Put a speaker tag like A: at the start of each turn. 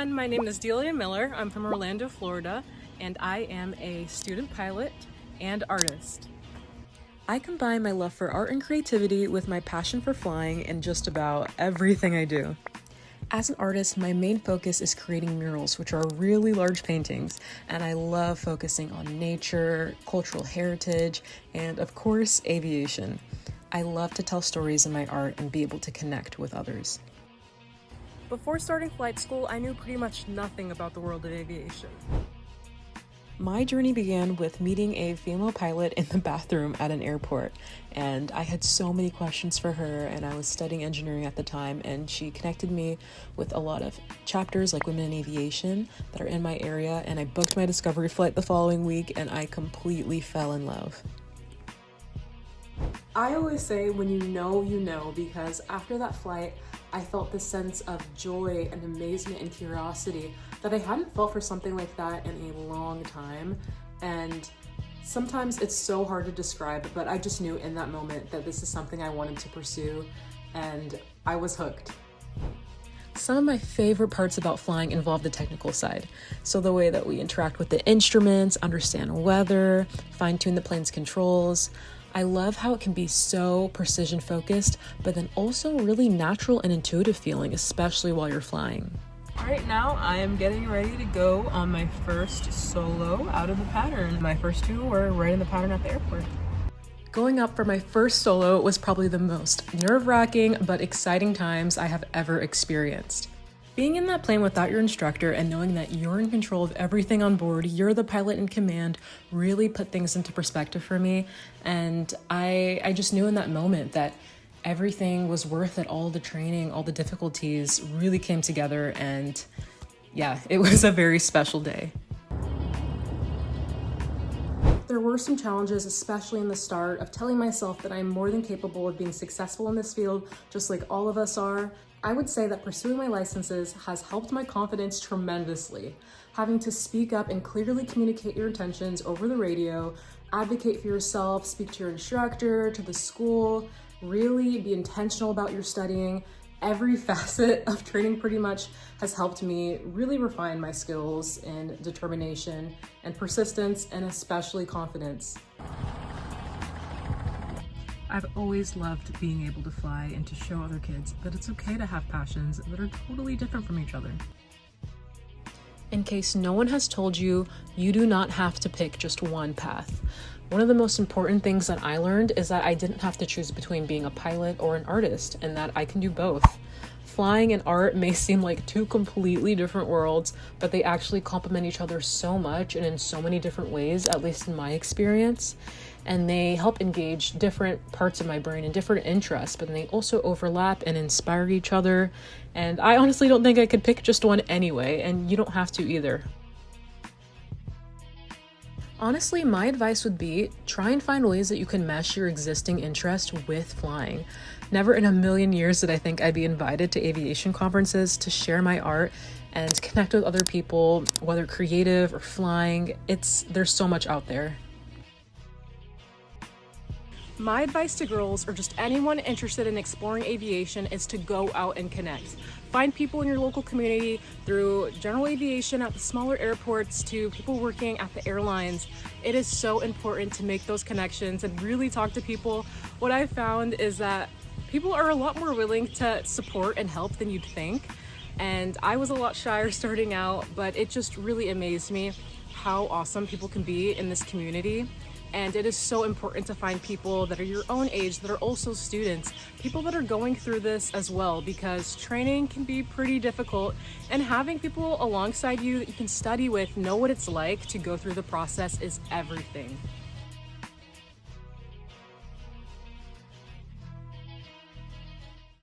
A: everyone, my name is Delia Miller. I'm from Orlando, Florida, and I am a student pilot and artist. I combine my love for art and creativity with my passion for flying in just about everything I do. As an artist, my main focus is creating murals, which are really large paintings, and I love focusing on nature, cultural heritage, and of course, aviation. I love to tell stories in my art and be able to connect with others. Before starting flight school, I knew pretty much nothing about the world of aviation. My journey began with meeting a female pilot in the bathroom at an airport, and I had so many questions for her, and I was studying engineering at the time, and she connected me with a lot of chapters like Women in Aviation that are in my area, and I booked my discovery flight the following week, and I completely fell in love. I always say when you know, because after that flight, I felt this sense of joy and amazement and curiosity that I hadn't felt for something like that in a long time. And sometimes it's so hard to describe, but I just knew in that moment that this is something I wanted to pursue, and I was hooked. Some of my favorite parts about flying involve the technical side. So the way that we interact with the instruments, understand weather, fine-tune the plane's controls. I love how it can be so precision focused, but then also really natural and intuitive feeling, especially while you're flying. Right now, I am getting ready to go on my first solo out of the pattern. My first two were right in the pattern at the airport. Going up for my first solo was probably the most nerve-wracking but exciting times I have ever experienced. Being in that plane without your instructor and knowing that you're in control of everything on board, you're the pilot in command, really put things into perspective for me. And I just knew in that moment that everything was worth it. All the training, all the difficulties really came together, and yeah, it was a very special day. There were some challenges, especially in the start, of telling myself that I'm more than capable of being successful in this field, just like all of us are. I would say that pursuing my licenses has helped my confidence tremendously. Having to speak up and clearly communicate your intentions over the radio, advocate for yourself, speak to your instructor, to the school, really be intentional about your studying. Every facet of training pretty much has helped me really refine my skills in determination and persistence, and especially confidence. I've always loved being able to fly and to show other kids that it's okay to have passions that are totally different from each other. In case no one has told you, you do not have to pick just one path. One of the most important things that I learned is that I didn't have to choose between being a pilot or an artist, and that I can do both. Flying and art may seem like two completely different worlds, but they actually complement each other so much and in so many different ways, at least in my experience. And they help engage different parts of my brain and different interests, but then they also overlap and inspire each other. And I honestly don't think I could pick just one anyway, and you don't have to either. Honestly, my advice would be try and find ways that you can mesh your existing interest with flying. Never in a million years did I think I'd be invited to aviation conferences to share my art and connect with other people, whether creative or flying. There's so much out there. My advice to girls, or just anyone interested in exploring aviation, is to go out and connect. Find people in your local community, through general aviation at the smaller airports to people working at the airlines. It is so important to make those connections and really talk to people. What I've found is that people are a lot more willing to support and help than you'd think. And I was a lot shyer starting out, but it just really amazed me how awesome people can be in this community. And it is so important to find people that are your own age, that are also students, people that are going through this as well, because training can be pretty difficult, and having people alongside you that you can study with, know what it's like to go through the process, is everything.